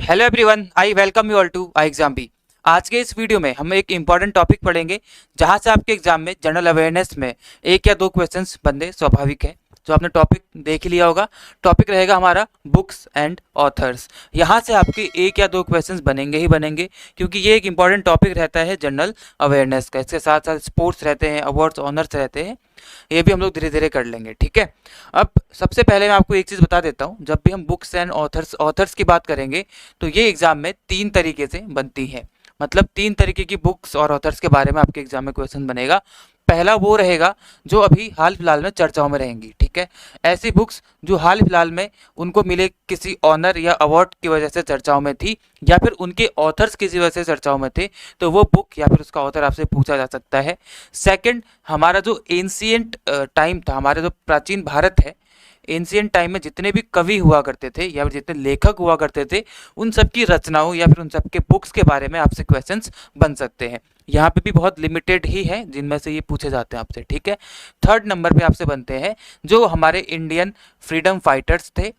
Hello everyone, I welcome you all to I exam B. आज के इस video में हम एक इंपॉर्टेंट टॉपिक पढ़ेंगे जहां से आपके एग्जाम में जनरल अवेयरनेस में एक या दो क्वेश्चंस बनने स्वाभाविक है। जो आपने टॉपिक देख लिया होगा, टॉपिक रहेगा हमारा बुक्स एंड ऑथर्स। यहाँ से आपके एक या दो क्वेश्चंस बनेंगे ही बनेंगे, क्योंकि ये एक इंपॉर्टेंट टॉपिक रहता है जनरल अवेयरनेस का। इसके साथ साथ स्पोर्ट्स रहते हैं, अवार्ड्स, ऑनर्स रहते हैं, ये भी हम लोग धीरे धीरे कर लेंगे। ठीक है, अब सबसे पहले मैं आपको एक चीज़ बता देता हूँ। जब भी हम बुक्स एंड ऑथर्स की बात करेंगे तो ये एग्जाम में तीन तरीके से बनती है। मतलब तीन तरीके की बुक्स और ऑथर्स के बारे में आपके एग्जाम में क्वेश्चन बनेगा। पहला वो रहेगा जो अभी हाल फिलहाल में चर्चाओं में रहेंगी। ठीक है, ऐसी बुक्स जो हाल फिलहाल में उनको मिले किसी ऑनर या अवार्ड की वजह से चर्चाओं में थी, या फिर उनके ऑथर्स किसी वजह से चर्चाओं में थे, तो वो बुक या फिर उसका ऑथर आपसे पूछा जा सकता है। सेकंड, हमारा जो एंशिएंट टाइम था, हमारा जो प्राचीन भारत है, एंशिएंट टाइम में जितने भी कवि हुआ करते थे या फिर जितने लेखक हुआ करते थे, उन सब की रचनाओं या फिर उन सब के बुक्स के बारे में आपसे क्वेश्चंस बन सकते हैं। यहाँ पे भी बहुत लिमिटेड ही है जिनमें से ये पूछे जाते हैं आपसे। ठीक है, थर्ड नंबर पे आपसे बनते हैं जो हमारे इंडियन फ्रीडम फाइटर्स थे।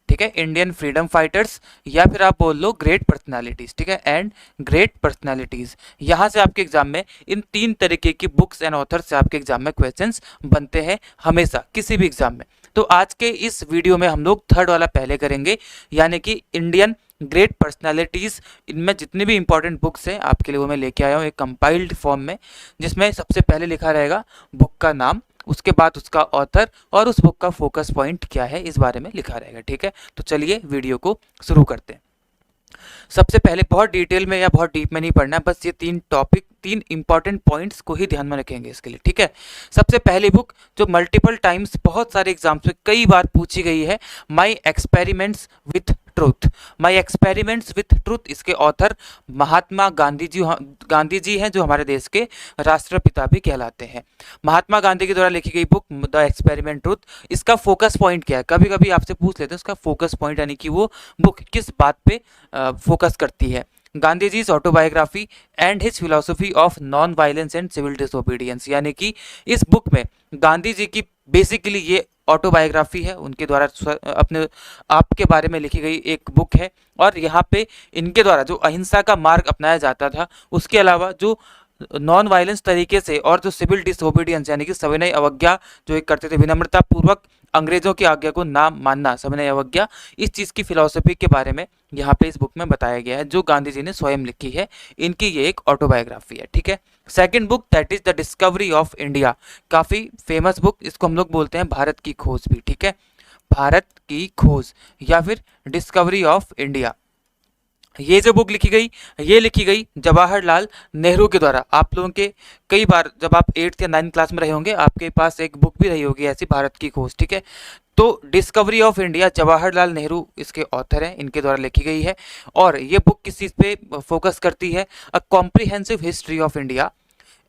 ठीक है, इंडियन फ्रीडम फाइटर्स, या फिर आप बोल लो ग्रेट पर्सनालिटीज। ठीक है, एंड ग्रेट पर्सनालिटीज। यहाँ से आपके एग्जाम में इन तीन तरीके की बुक्स एंड ऑथर से आपके एग्जाम में क्वेश्चंस बनते हैं हमेशा, किसी भी एग्जाम में। तो आज के इस वीडियो में हम लोग थर्ड वाला पहले करेंगे, यानी कि इंडियन ग्रेट पर्सनालिटीज। इनमें जितनी भी इंपॉर्टेंट बुक्स हैं आपके लिए वो मैं लेके आया हूँ एक कंपाइल्ड फॉर्म में, जिसमें सबसे पहले लिखा रहेगा बुक का नाम, उसके बाद उसका ऑथर और उस बुक का फोकस पॉइंट क्या है इस बारे में लिखा रहेगा। ठीक है, तो चलिए वीडियो को शुरू करते हैं। सबसे पहले बहुत डिटेल में या बहुत डीप में नहीं पढ़ना है, बस ये तीन टॉपिक, तीन इंपॉर्टेंट पॉइंट्स को ही ध्यान में रखेंगे इसके लिए। ठीक है, सबसे पहली बुक जो मल्टीपल टाइम्स बहुत सारे एग्जाम्स में कई बार पूछी गई है, my experiments with truth. My experiments with truth, इसके ऑथर महात्मा गांधी जी हैं, जो हमारे देश के राष्ट्रपिता भी कहलाते हैं। महात्मा गांधी के द्वारा लिखी गई बुक द एक्सपेरिमेंट ट्रूथ। इसका फोकस पॉइंट क्या है, कभी कभी आपसे पूछ लेते हैं उसका फोकस पॉइंट, यानी कि वो बुक किस बात पे फोकस करती है। Gandhi ji autobiography and his philosophy of non violence and civil disobedience, यानी कि इस बुक में गांधी जी की बेसिकली ये ऑटोबायोग्राफी है, उनके द्वारा अपने आप के बारे में लिखी गई एक बुक है। और यहाँ पे इनके द्वारा जो अहिंसा का मार्ग अपनाया जाता था, उसके अलावा जो नॉन वायलेंस तरीके से और जो सिविल डिसोबीडियंस यानी कि सविनय अवज्ञा जो एक करते थे, विनम्रता पूर्वक अंग्रेजों की आज्ञा को ना मानना, सविनय अवज्ञा, इस चीज़ की फिलॉसफी के बारे में यहाँ पे इस बुक में बताया गया है, जो गांधी जी ने स्वयं लिखी है। इनकी ये एक ऑटोबायोग्राफी है। ठीक है, second book that is the discovery of India, काफ़ी फेमस बुक, इसको हम लोग बोलते हैं भारत की खोज भी। ठीक है, भारत की खोज या फिर डिस्कवरी ऑफ इंडिया। ये जो बुक लिखी गई, ये लिखी गई जवाहरलाल नेहरू के द्वारा। आप लोगों के कई बार जब आप 8th या 9th क्लास में रहे होंगे, आपके पास एक बुक भी रही होगी ऐसी, भारत की खोज। ठीक है, तो discovery of India Jawaharlal Nehru इसके ऑथर हैं, इनके द्वारा लिखी गई है। और ये बुक किस चीज़ पे फोकस करती है, a comprehensive history of India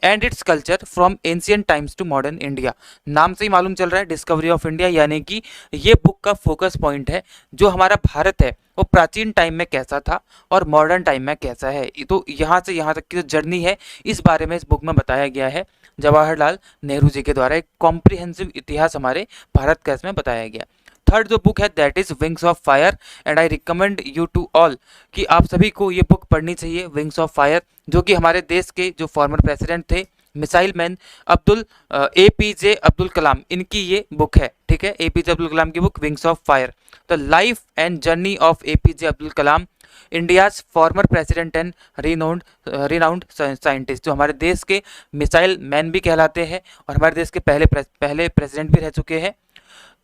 and its culture from ancient times to modern India. नाम से ही मालूम चल रहा है डिस्कवरी ऑफ इंडिया, यानी कि ये बुक का फोकस पॉइंट है जो हमारा भारत है वो प्राचीन टाइम में कैसा था और मॉडर्न टाइम में कैसा है। तो यहाँ से यहाँ तक की जो जर्नी है, इस बारे में इस बुक में बताया गया है जवाहरलाल नेहरू जी के द्वारा। एक कॉम्प्रिहेंसिव इतिहास हमारे भारत का इसमें बताया गया। थर्ड जो बुक है that is Wings of Fire, and I recommend you to all कि आप सभी को ये बुक पढ़नी चाहिए, विंग्स ऑफ फायर, जो कि हमारे देश के जो फॉर्मर प्रेसिडेंट थे, missile man APJ Abdul Kalam, इनकी ये बुक है। ठीक है, APJ अब्दुल कलाम की book wings of fire, the life and journey of APJ Abdul Kalam, India's former president and renowned scientist, जो हमारे देश के मिसाइल मैन भी कहलाते हैं और हमारे देश के पहले प्रेसिडेंट भी रह चुके हैं।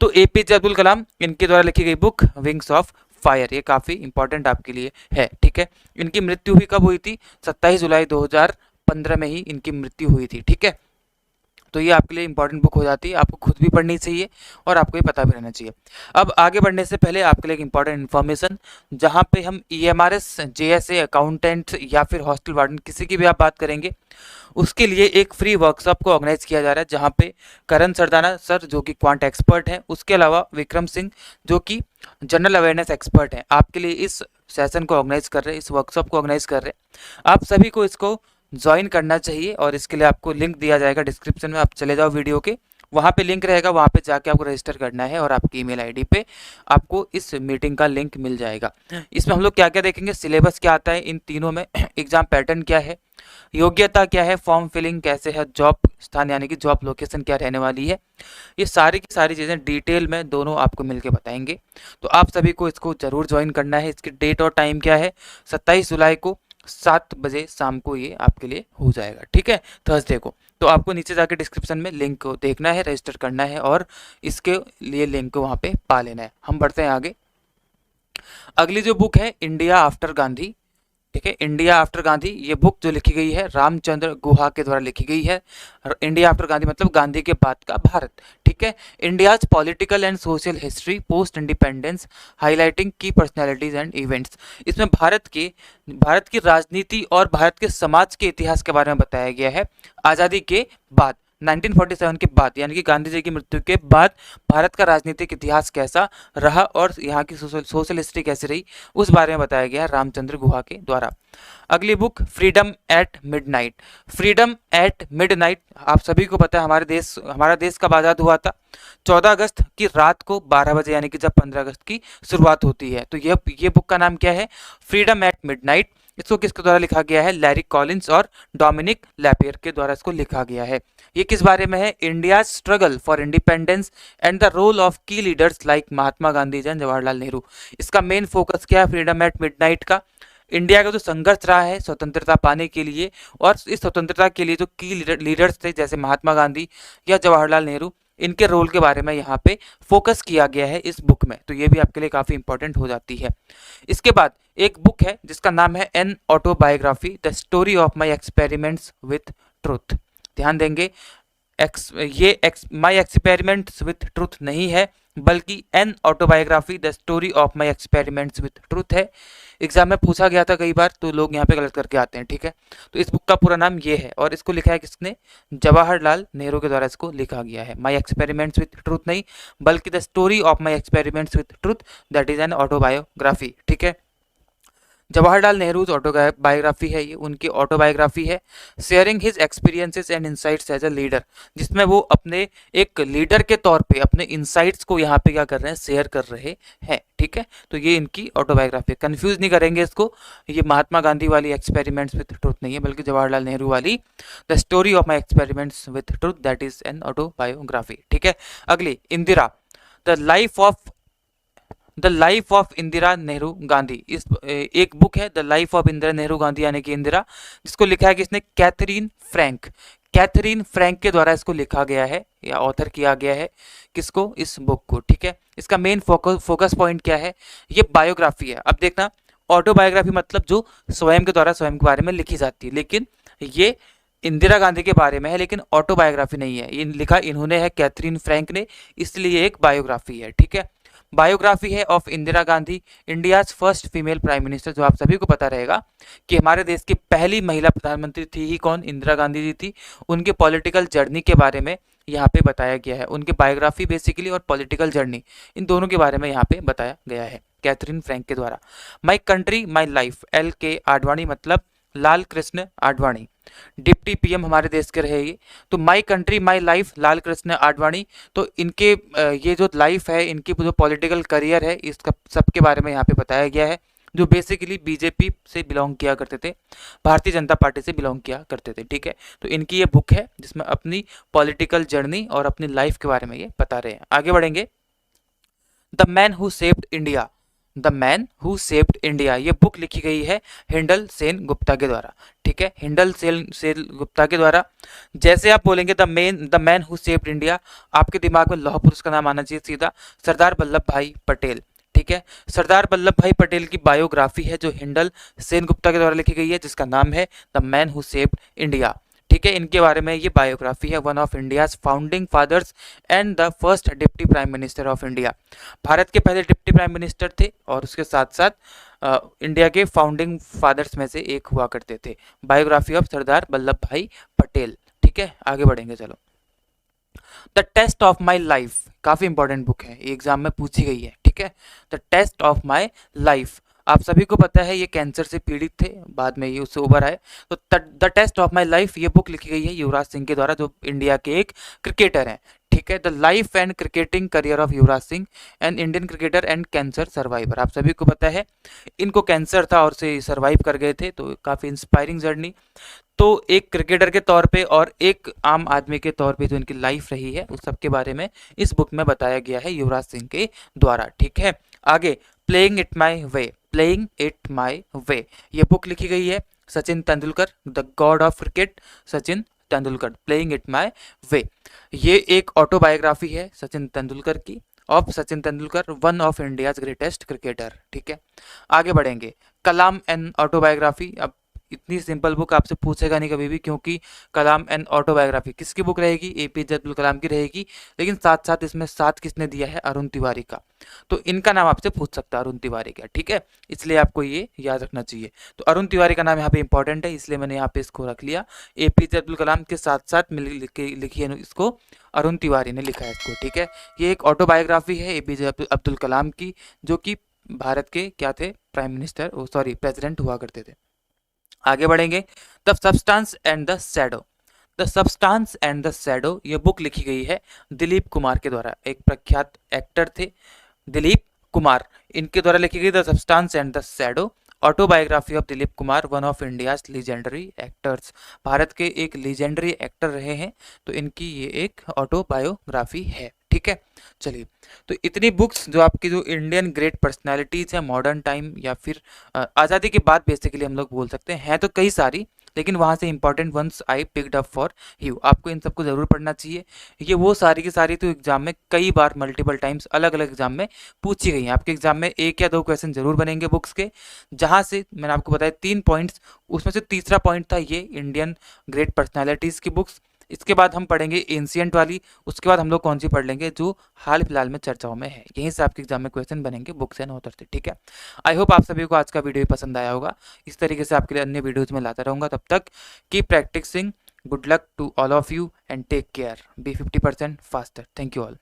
तो APJ अब्दुल कलाम, इनके द्वारा लिखी गई बुक विंग्स ऑफ फायर, ये काफ़ी इंपॉर्टेंट आपके लिए है। ठीक है, इनकी मृत्यु भी कब हुई थी, 27 जुलाई 2015 में ही इनकी मृत्यु हुई थी। ठीक है, तो ये आपके लिए इंपॉर्टेंट बुक हो जाती है, आपको खुद भी पढ़नी चाहिए और आपको ये पता भी रहना चाहिए। अब आगे बढ़ने से पहले आपके लिए एक इंपॉर्टेंट इन्फॉर्मेशन, जहाँ पे हम EMRS, JSA, अकाउंटेंट या फिर हॉस्टल वार्डन, किसी की भी आप बात करेंगे, उसके लिए एक फ्री वर्कशॉप को ऑर्गेनाइज किया जा रहा है, जहाँ पे करण सरदाना सर जो कि क्वांट एक्सपर्ट हैं, उसके अलावा विक्रम सिंह जो कि जनरल अवेयरनेस एक्सपर्ट हैं, आपके लिए इस सेशन को ऑर्गेनाइज कर रहे हैं, इस वर्कशॉप को ऑर्गेनाइज कर रहे हैं। आप सभी को इसको ज्वाइन करना चाहिए और इसके लिए आपको लिंक दिया जाएगा डिस्क्रिप्शन में, आप चले जाओ वीडियो के वहाँ पे लिंक रहेगा, वहाँ पे जाके आपको रजिस्टर करना है और आपकी ईमेल आईडी पे आपको इस मीटिंग का लिंक मिल जाएगा। इसमें हम लोग क्या क्या देखेंगे, सिलेबस क्या आता है इन तीनों में, एग्जाम पैटर्न क्या है, योग्यता क्या है, फॉर्म फिलिंग कैसे है, जॉब स्थान यानी कि जॉब लोकेशन क्या रहने वाली है, ये सारी की सारी चीज़ें डिटेल में दोनों आपको मिलके बताएंगे। तो आप सभी को इसको ज़रूर ज्वाइन करना है। इसकी डेट और टाइम क्या है, 27 जुलाई को 7 बजे शाम को ये आपके लिए हो जाएगा, ठीक है, थर्सडे को। तो आपको नीचे जाके डिस्क्रिप्शन में लिंक को देखना है, रजिस्टर करना है और इसके लिए लिंक को वहाँ पे पा लेना है। हम बढ़ते हैं आगे। अगली जो बुक है इंडिया आफ्टर गांधी, ठीक है, इंडिया आफ्टर गांधी, ये बुक जो लिखी गई है रामचंद्र गुहा के द्वारा लिखी गई है। इंडिया आफ्टर गांधी मतलब गांधी के बाद का भारत, ठीक है। India's political and social history post independence highlighting की पर्सनैलिटीज एंड इवेंट्स। इसमें भारत की राजनीति और भारत के समाज के इतिहास के बारे में बताया गया है। आज़ादी के बाद 1947 के बाद यानी कि गांधी जी की मृत्यु के बाद भारत का राजनीतिक इतिहास कैसा रहा और यहाँ की सोशल हिस्ट्री कैसी रही, उस बारे में बताया गया है रामचंद्र गुहा के द्वारा। अगली book Freedom at Midnight. Freedom at Midnight, आप सभी को पता है हमारा देश कब आज़ाद हुआ था, 14 अगस्त की रात को 12 बजे, यानी कि जब 15 अगस्त की शुरुआत होती है। तो ये बुक का नाम क्या है, फ्रीडम एट मिडनाइट। इसको किसके द्वारा लिखा गया है, लैरी कॉलिंस और डोमिनिक लैपियर के द्वारा इसको लिखा गया है। ये किस बारे में है, India struggle for independence and the role of key leaders like Mahatma Gandhi and Jawaharlal Nehru. इसका मेन फोकस क्या है फ्रीडम एट मिडनाइट का, इंडिया का जो संघर्ष रहा है स्वतंत्रता पाने के लिए और इस स्वतंत्रता के लिए जो की लीडर्स थे जैसे महात्मा गांधी या जवाहरलाल नेहरू, इनके रोल के बारे में यहाँ पे फोकस किया गया है इस बुक में। तो ये भी आपके लिए काफ़ी इंपॉर्टेंट हो जाती है। इसके बाद एक बुक है जिसका नाम है an autobiography the story of my experiments with truth. ध्यान देंगे, माई एक्सपेरिमेंट्स विथ ट्रुथ नहीं है बल्कि an autobiography the story of my experiments with truth है। एग्जाम में पूछा गया था कई बार, तो लोग यहाँ पे गलत करके आते हैं, ठीक है। तो इस बुक का पूरा नाम ये है और इसको लिखा है किसने, जवाहरलाल नेहरू के द्वारा इसको लिखा गया है। माई एक्सपेरिमेंट्स विथ ट्रुथ नहीं बल्कि the story of my experiments with truth, that is an autobiography, ठीक है। जवाहरलाल नेहरू ऑटोबायोग्राफी है, ये उनकी ऑटोबायोग्राफी है। Sharing his experiences and insights as a leader, जिसमें वो अपने एक लीडर के तौर पे अपने इंसाइट्स को यहाँ पे क्या कर रहे हैं, शेयर कर रहे हैं, ठीक है। तो ये इनकी ऑटोबायोग्राफी, कंफ्यूज नहीं करेंगे इसको, ये महात्मा गांधी वाली एक्सपेरिमेंट्स विथ ट्रुथ नहीं है बल्कि जवाहरलाल नेहरू वाली the story of my experiments with truth, that is an autobiography, ठीक है। अगली Indira, the life of Indira Nehru Gandhi, इस एक बुक है the life of Indira Nehru Gandhi यानी कि इंदिरा, जिसको लिखा है किसने, कैथरीन फ्रैंक के द्वारा इसको लिखा गया है या ऑथर किया गया है किसको, इस बुक को, ठीक है। इसका मेन फोकस पॉइंट क्या है, ये बायोग्राफी है। अब देखना, ऑटोबायोग्राफी मतलब जो स्वयं के द्वारा स्वयं के बारे में लिखी जाती है, लेकिन ये इंदिरा गांधी के बारे में है लेकिन ऑटोबायोग्राफी नहीं है, ये लिखा इन्होंने है कैथरीन फ्रैंक ने, इसलिए एक बायोग्राफी है, ठीक है। बायोग्राफी है of Indira Gandhi, India's first female prime minister, जो आप सभी को पता रहेगा कि हमारे देश की पहली महिला प्रधानमंत्री थी ही कौन, इंदिरा गांधी जी थी। उनके पॉलिटिकल जर्नी के बारे में यहाँ पे बताया गया है, उनकी बायोग्राफी बेसिकली और पॉलिटिकल जर्नी, इन दोनों के बारे में यहाँ पे बताया गया है कैथरीन फ्रैंक के द्वारा। My country my life, LK Advani मतलब लाल कृष्ण आडवाणी, डिप्टी पीएम हमारे देश के रहे ये। तो my country my life Lal Krishna Advani, तो इनके ये जो लाइफ है, इनकी जो पॉलिटिकल करियर है, इसका सबके बारे में यहाँ पे बताया गया है, जो बेसिकली बीजेपी से बिलोंग किया करते थे, भारतीय जनता पार्टी से बिलोंग किया करते थे, ठीक है। तो इनकी ये बुक है जिसमें अपनी पॉलिटिकल जर्नी और अपनी लाइफ के बारे में ये बता रहे हैं। आगे बढ़ेंगे, the man who saved India, the man who saved India, ये बुक लिखी गई है हिंडल सेन गुप्ता के द्वारा, ठीक है, हिंडल सेन गुप्ता के द्वारा। जैसे आप बोलेंगे the man who saved India, आपके दिमाग में लौह पुरुष का नाम आना चाहिए सीधा, सरदार वल्लभ भाई पटेल, ठीक है। सरदार वल्लभ भाई पटेल की बायोग्राफी है जो हिंडल सेन गुप्ता के द्वारा लिखी गई है, जिसका नाम है the man who saved India, ठीक है। इनके बारे में ये बायोग्राफी है, one of India's founding fathers and the first deputy prime minister of India, Bharat के पहले डिप्टी प्राइम मिनिस्टर थे और उसके साथ साथ इंडिया के फाउंडिंग फादर्स में से एक हुआ करते थे। बायोग्राफी ऑफ सरदार वल्लभ भाई पटेल, ठीक है। आगे बढ़ेंगे, चलो। The test of my life, काफी इंपॉर्टेंट बुक है, एग्जाम में पूछी गई है, ठीक है। The test of my life, आप सभी को पता है ये कैंसर से पीड़ित थे, बाद में ये उससे उबर आए। तो the test of my life ये बुक लिखी गई है युवराज सिंह के द्वारा, जो इंडिया के एक क्रिकेटर हैं, ठीक है। The life and cricketing career of Yuvraj Singh, an Indian cricketer and cancer survivor. आप सभी को पता है इनको कैंसर था और से सर्वाइव कर गए थे, तो काफ़ी इंस्पायरिंग जर्नी। तो एक क्रिकेटर के तौर पे और एक आम आदमी के तौर पे जो इनकी लाइफ रही है उस सब के बारे में इस बुक में बताया गया है युवराज सिंह के द्वारा। ठीक है, आगे playing it my way, playing it my way, ये बुक लिखी गई है Sachin Tendulkar, the god of cricket Sachin Tendulkar, playing it my way. ये एक ऑटोबायोग्राफी है सचिन तेंदुलकर की, of Sachin Tendulkar, one of India's greatest cricketer. ठीक है, आगे बढ़ेंगे। Kalam an autobiography. अब इतनी सिंपल बुक आपसे पूछेगा नहीं कभी भी, क्योंकि कलाम एंड ऑटोबायोग्राफी किसकी बुक रहेगी? एपीजे अब्दुल कलाम की रहेगी, लेकिन साथ साथ इसमें साथ किसने दिया है? अरुण तिवारी का। तो इनका नाम आपसे पूछ सकता है अरुण तिवारी का। ठीक है, इसलिए आपको ये याद रखना चाहिए। तो अरुण तिवारी का नाम यहाँ पे इंपॉर्टेंट है, इसलिए मैंने यहाँ पे इसको रख लिया। एपीजे अब्दुल कलाम के साथ साथ लिखी है इसको, अरुण तिवारी ने लिखा है इसको। ठीक है, ये एक ऑटोबायोग्राफी है एपीजे अब्दुल कलाम की, जो कि भारत के क्या थे? प्राइम मिनिस्टर, सॉरी प्रेसिडेंट हुआ करते थे। आगे बढ़ेंगे। The substance and the shadow, the substance and the shadow, ये बुक लिखी गई है दिलीप कुमार के द्वारा, एक प्रख्यात एक्टर थे दिलीप कुमार, इनके द्वारा लिखी गई the substance and the shadow, autobiography of Dilip Kumar, one of India's legendary actors, Bharat के एक लीजेंडरी एक्टर रहे हैं, तो इनकी ये एक ऑटोबायोग्राफी है। ठीक है, चलिए, तो इतनी बुक्स जो आपकी जो इंडियन ग्रेट पर्सनालिटीज है मॉडर्न टाइम या फिर आज़ादी के बाद बेसिकली हम लोग बोल सकते हैं तो कई सारी, लेकिन वहाँ से important ones I picked up for you, आपको इन सबको ज़रूर पढ़ना चाहिए। ये वो सारी की सारी तो एग्जाम में कई बार मल्टीपल टाइम्स अलग अलग एग्जाम में पूछी गई हैं। आपके एग्जाम में एक या दो क्वेश्चन जरूर बनेंगे बुक्स के, जहाँ से मैंने आपको बताया 3 पॉइंट्स, उसमें से तीसरा पॉइंट था ये इंडियन ग्रेट पर्सनैलिटीज़ की बुक्स। इसके बाद हम पढ़ेंगे एंशिएंट वाली, उसके बाद हम लोग कौन सी पढ़ लेंगे? जो हाल फिलहाल में चर्चाओं में है। यहीं से आपके एग्जाम में क्वेश्चन बनेंगे बुक्स एंड ऑथर से। ठीक है, आई होप आप सभी को आज का वीडियो पसंद आया होगा। इस तरीके से आपके लिए अन्य वीडियोज में लाता रहूँगा। तब तक keep practicing, good luck to all of you and take care, be 50% faster. Thank you all.